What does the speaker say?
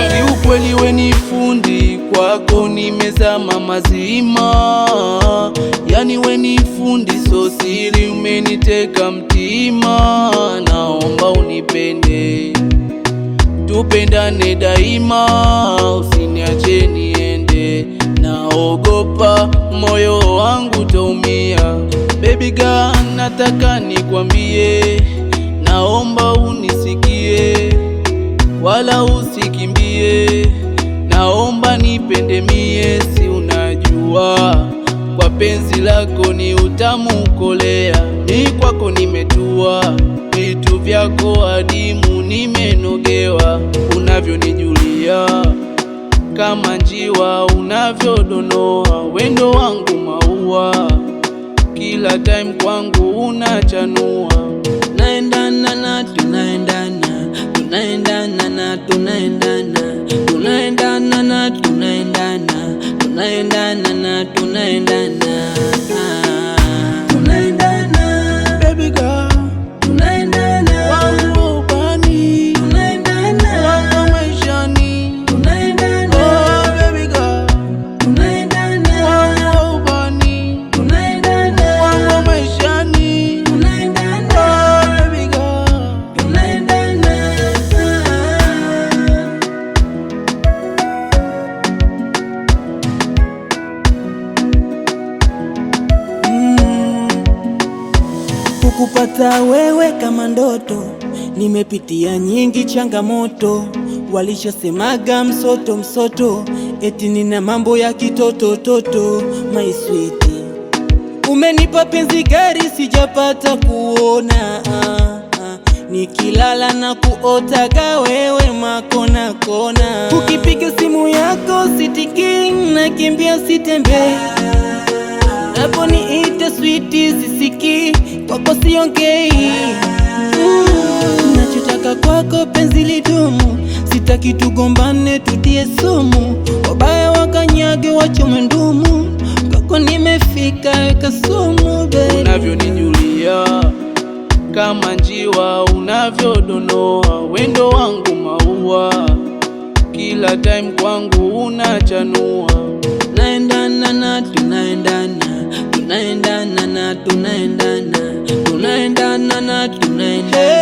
Kiukweli we ni fundi, kwako nimezama mazima. Yani we ni fundi, so siri umeniteka mtima. Naomba unipende, tupendane daima, usiniache niende. Naogopa moyo wangu taumia. Baby girl, nataka nikwambie, naomba unisikie, wala usikimbie. Naomba nipende mie, si unajua kwa penzi lako ni utamu kolea. Ni kwako nimetua, vitu vyako adimu nimenogewa. Unavyonijulia kama njiwa, unavyodonoa wendo wangu maua. Kila time kwangu unachanua. Tunaendana na tunaendana, tunaendana na tunaendana, tunaendana na tunaendana, tunaendana na tunaendana, tunaendana baby girl, tunaendana wangu ubani, tunaendana wangu maishani, tunaendana oh baby girl, tunaendana wangu ubani, tunaendana wangu maishani, tunaendana oh baby girl, tunaendana. Kukupata wewe kama ndoto, nimepitia nyingi changamoto. Walishasemaga msoto msoto, eti nina mambo ya kitoto toto. My sweetie, umenipa penzi gari sijapata kuona. Nikilala na kuotaga wewe makona kona. Ukipiga simu yako sitiki, nakimbia sitembei. Hapo niite sweetie sisiki, kwako siongei. Nachotaka kwako penzi lidumu, sitaki tugombane tutie sumu. Wabaya wakanyage wachome ndumu, kwako nimefika weka sumu baby. Unavyonijulia kama njiwa, unavyodonoa wendo wangu maua. Kila time kwangu unachanua. Tunaendana na tunaendana, tunaendana na tunaendana, tunaendana na tunaendana.